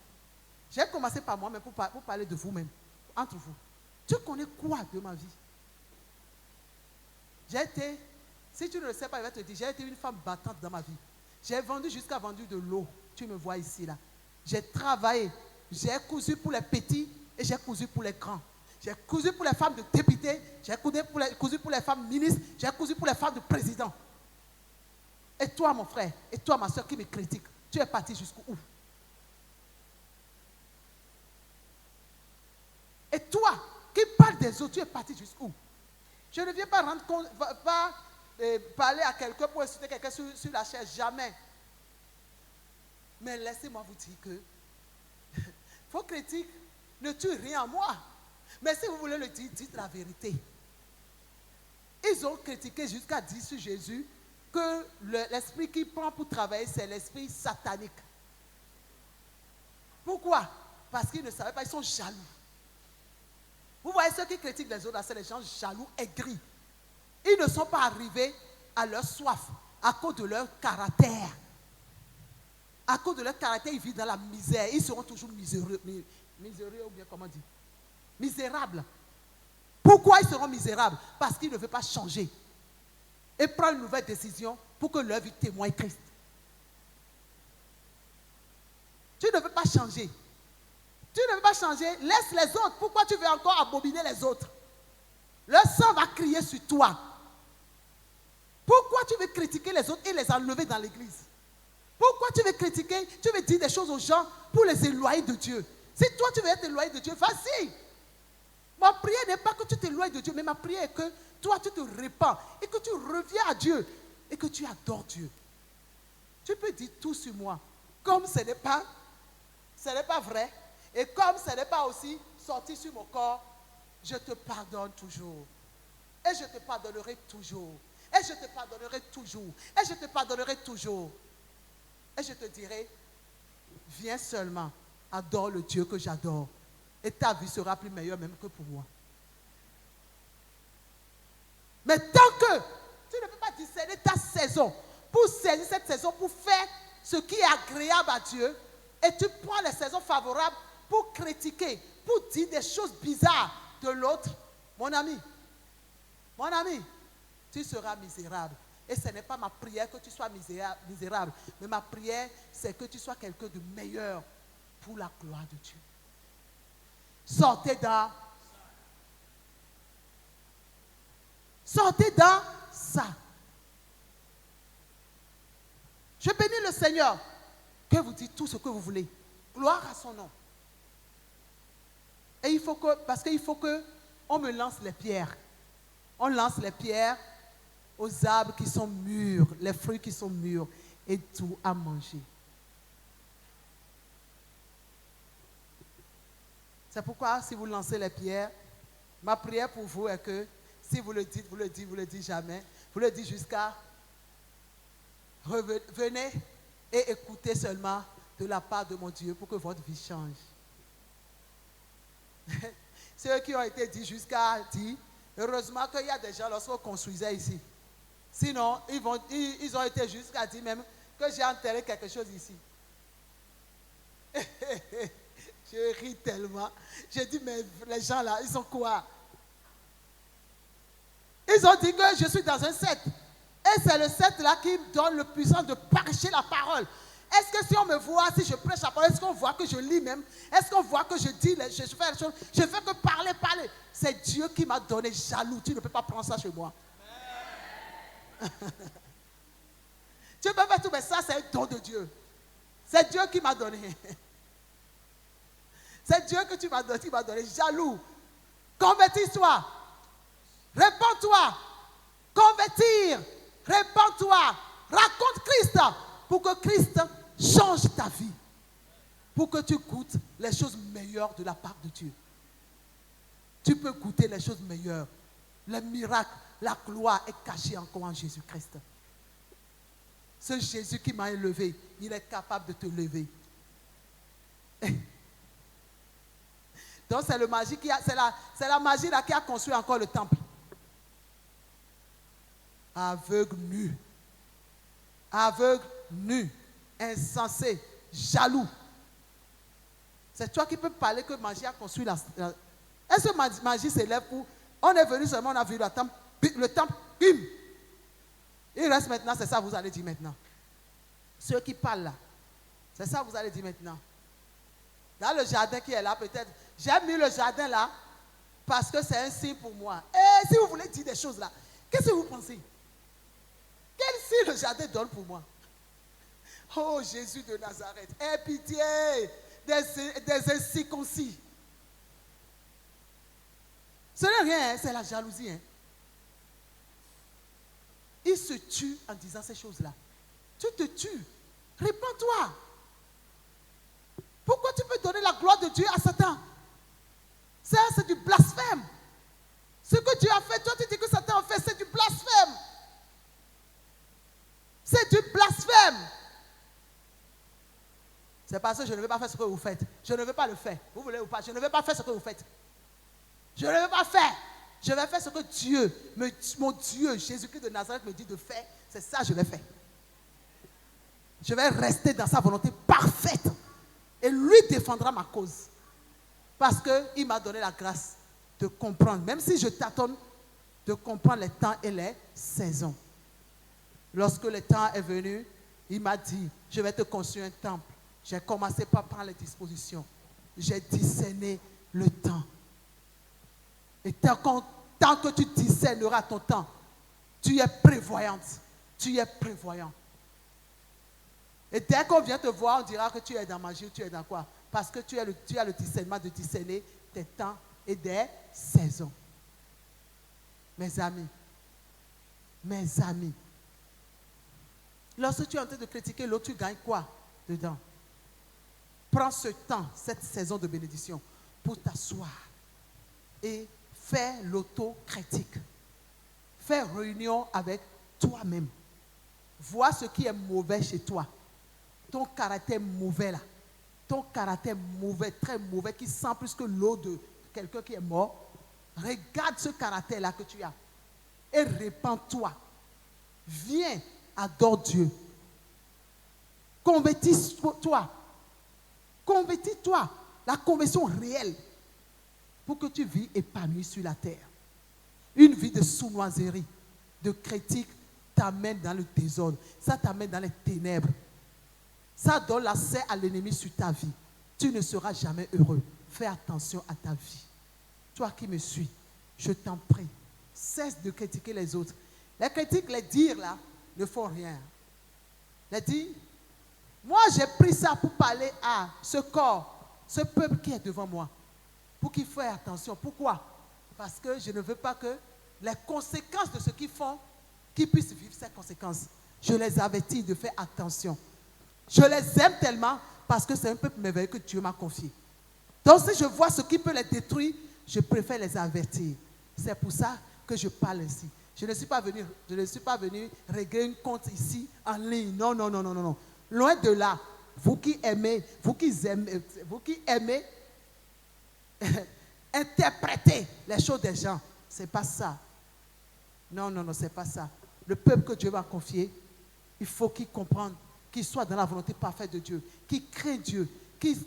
J'ai commencé par moi-même pour parler de vous-même. Entre vous. Tu connais quoi de ma vie? J'ai été, si tu ne le sais pas, je vais te dire, j'ai été une femme battante dans ma vie. J'ai vendu jusqu'à vendu de l'eau. Tu me vois ici là. J'ai travaillé. J'ai cousu pour les petits et j'ai cousu pour les grands. J'ai cousu pour les femmes de députés, j'ai cousu pour les femmes ministres, j'ai cousu pour les femmes de présidents. Et toi, mon frère, et toi, ma soeur qui me critique, tu es parti jusqu'où? Et toi, qui parles des autres, tu es parti jusqu'où? Je ne viens pas rendre compte, parler à quelqu'un pour insulter quelqu'un sur la chaise, jamais. Mais laissez-moi vous dire que vos critiques ne tuent rien en moi. Mais si vous voulez le dire, dites la vérité. Ils ont critiqué jusqu'à dire sur Jésus que l'esprit qu'il prend pour travailler, c'est l'esprit satanique. Pourquoi? Parce qu'ils ne savaient pas, ils sont jaloux. Vous voyez ceux qui critiquent les autres, c'est les gens jaloux, aigris. Ils ne sont pas arrivés à leur soif à cause de leur caractère. À cause de leur caractère, ils vivent dans la misère. Ils seront toujours miséreux ou bien comment dire? Misérables. Pourquoi ils seront misérables? Parce qu'ils ne veulent pas changer et prendre une nouvelle décision pour que leur vie témoigne Christ. Tu ne veux pas changer. Tu ne veux pas changer, laisse les autres. Pourquoi tu veux encore abominer les autres? Leur sang va crier sur toi. Pourquoi tu veux critiquer les autres et les enlever dans l'église? Pourquoi tu veux critiquer, tu veux dire des choses aux gens pour les éloigner de Dieu? Si toi tu veux être éloigné de Dieu, vas-y. Ma prière n'est pas que tu t'éloignes de Dieu, mais ma prière est que toi tu te répands et que tu reviens à Dieu et que tu adores Dieu. Tu peux dire tout sur moi, comme ce n'est pas vrai et comme ce n'est pas aussi sorti sur mon corps, je te pardonne toujours. Et je te pardonnerai toujours. Et je te pardonnerai toujours. Et je te pardonnerai toujours. Et je te dirai, viens seulement, adore le Dieu que j'adore. Et ta vie sera plus meilleure même que pour moi. Mais tant que tu ne peux pas discerner ta saison, pour saisir cette saison, pour faire ce qui est agréable à Dieu, et tu prends les saisons favorables pour critiquer, pour dire des choses bizarres de l'autre, mon ami, tu seras misérable. Et ce n'est pas ma prière que tu sois misérable, mais ma prière, c'est que tu sois quelqu'un de meilleur pour la gloire de Dieu. Sortez dans ça. Je bénis le Seigneur. Que vous dites tout ce que vous voulez. Gloire à son nom. Et parce qu'il faut qu'on me lance les pierres. On lance les pierres aux arbres qui sont mûrs, les fruits qui sont mûrs et tout à manger. C'est pourquoi si vous lancez les pierres, ma prière pour vous est que si vous le dites, vous le dites jamais, vous le dites jusqu'à venez et écoutez seulement de la part de mon Dieu pour que votre vie change. Ceux qui ont été dit jusqu'à dire, heureusement qu'il y a des gens lorsqu'on construisait ici. Sinon, ils ont été jusqu'à dire même que j'ai enterré quelque chose ici. Je ris tellement. J'ai dit, mais les gens là, ils sont quoi? Ils ont dit que je suis dans un secte. Et c'est le secte là qui me donne le puissance de prêcher la parole. Est-ce que si on me voit, si je prêche la parole, est-ce qu'on voit que je lis même? Est-ce qu'on voit que je dis, je fais les choses? Je fais que parler. C'est Dieu qui m'a donné jaloux. Tu ne peux pas prendre ça chez moi. Tu peux faire tout, mais ça c'est un don de Dieu. C'est Dieu qui m'a donné. C'est Dieu que tu m'as donné, qui m'a donné. Jaloux. Convertis-toi. Répands-toi. Convertir. Répands-toi. Raconte Christ pour que Christ change ta vie. Pour que tu goûtes les choses meilleures de la part de Dieu. Tu peux goûter les choses meilleures. Les miracles, la gloire est cachée encore en Jésus-Christ. Ce Jésus qui m'a élevé, il est capable de te lever. Donc c'est la magie là qui a construit encore le temple. Aveugle nu, insensé, jaloux. C'est toi qui peux parler que magie a construit la. Est-ce que magie s'élève pour. On est venu seulement, on a vu le temple, bim. Il reste maintenant, c'est ça que vous allez dire maintenant. Ceux qui parlent là, c'est ça que vous allez dire maintenant. Dans le jardin qui est là, peut-être, j'ai mis le jardin là parce que c'est un signe pour moi. Et si vous voulez dire des choses là, qu'est-ce que vous pensez? Quel signe le jardin donne pour moi? Oh Jésus de Nazareth, aie pitié des incirconcis. Ce n'est rien, hein, c'est la jalousie. Hein. Il se tue en disant ces choses-là. Tu te tues. Répands-toi. Pourquoi tu peux donner la gloire de Dieu à Satan? Ça, c'est du blasphème. Ce que Dieu a fait, toi tu dis que Satan a fait, c'est du blasphème. C'est du blasphème. C'est parce que je ne veux pas faire ce que vous faites. Je ne veux pas le faire. Vous voulez ou pas? Je ne veux pas faire ce que vous faites. Je ne veux pas faire. Je vais faire ce que Dieu, mon Dieu, Jésus-Christ de Nazareth me dit de faire. C'est ça que je vais faire. Je vais rester dans sa volonté parfaite. Et lui défendra ma cause. Parce qu'il m'a donné la grâce de comprendre. Même si je tâtonne, de comprendre les temps et les saisons. Lorsque le temps est venu, il m'a dit, je vais te construire un temple. J'ai commencé par prendre les dispositions. J'ai discerné le temps. Et tant que tu discerneras ton temps, tu es prévoyante. Tu es prévoyant. Et dès qu'on vient te voir, on dira que tu es dans magie ou tu es dans quoi? Parce que tu as le discernement de discerner tes temps et des saisons. Mes amis, lorsque tu es en train de critiquer l'autre, tu gagnes quoi dedans? Prends ce temps, cette saison de bénédiction, pour t'asseoir et faire l'auto-critique. Faire réunion avec toi-même. Vois ce qui est mauvais chez toi. Ton caractère mauvais là. Ton caractère mauvais, très mauvais, qui sent plus que l'eau de quelqu'un qui est mort. Regarde ce caractère-là que tu as. Et répands-toi. Viens, adore Dieu. Convertis-toi. Convertis-toi. La conversion réelle. Pour que tu vis épanoui sur la terre. Une vie de sournoiserie, de critique, t'amène dans le désordre. Ça t'amène dans les ténèbres. Ça donne l'accès à l'ennemi sur ta vie. Tu ne seras jamais heureux. Fais attention à ta vie. Toi qui me suis, je t'en prie, cesse de critiquer les autres. Les critiques, les dires là, ne font rien. Les dire, moi j'ai pris ça pour parler à ce corps, ce peuple qui est devant moi, pour qu'ils fassent attention. Pourquoi? Parce que je ne veux pas que les conséquences de ce qu'ils font, qu'ils puissent vivre ces conséquences. Je les avertis de faire attention. Je les aime tellement parce que c'est un peuple merveilleux que Dieu m'a confié. Donc si je vois ce qui peut les détruire, je préfère les avertir. C'est pour ça que je parle ainsi. Je ne suis pas venu régler un compte ici en ligne. Non, non, non, non, non. Loin de là, vous qui aimez interpréter les choses des gens, c'est pas ça. Non, non, non, c'est pas ça. Le peuple que Dieu m'a confié, il faut qu'il comprenne, qu'il soit dans la volonté parfaite de Dieu, qu'il craint Dieu, qu'il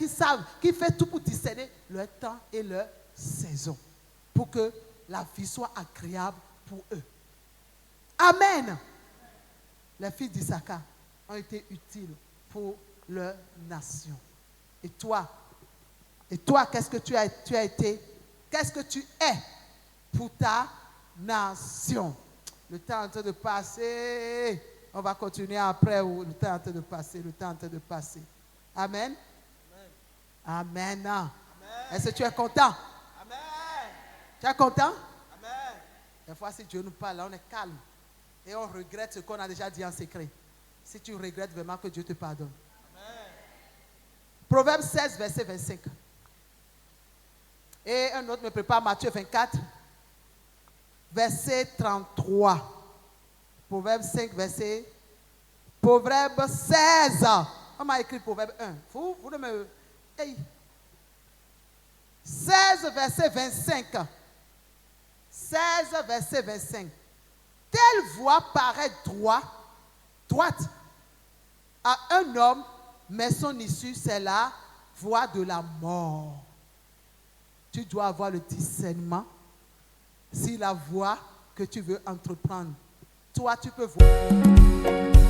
savent, qu'il fait tout pour discerner leur temps et leur saison, pour que la vie soit agréable pour eux. Amen. Les fils d'Issachar ont été utiles pour leur nation. Et toi, qu'est-ce que tu as été? Qu'est-ce que tu es pour ta nation? Le temps est en train de passer. On va continuer après. Le temps est en train de passer. Le temps est en train de passer. Amen. Amen. Amen. Est-ce que tu es content? Amen. Tu es content? Amen. Des fois, si Dieu nous parle, là, on est calme. Et on regrette ce qu'on a déjà dit en secret. Si tu regrettes vraiment, que Dieu te pardonne. Amen. Proverbe 16, verset 25. Et un autre me prépare, Matthieu 24, verset 33. Proverbe 5, verset... Proverbe 16. On m'a écrit Proverbe 1. Vous ne me... Hey. 16, verset 25. 16, verset 25. Telle voie paraît droite à un homme, mais son issue, c'est la voie de la mort. Tu dois avoir le discernement si la voie que tu veux entreprendre. Toi, tu peux voir.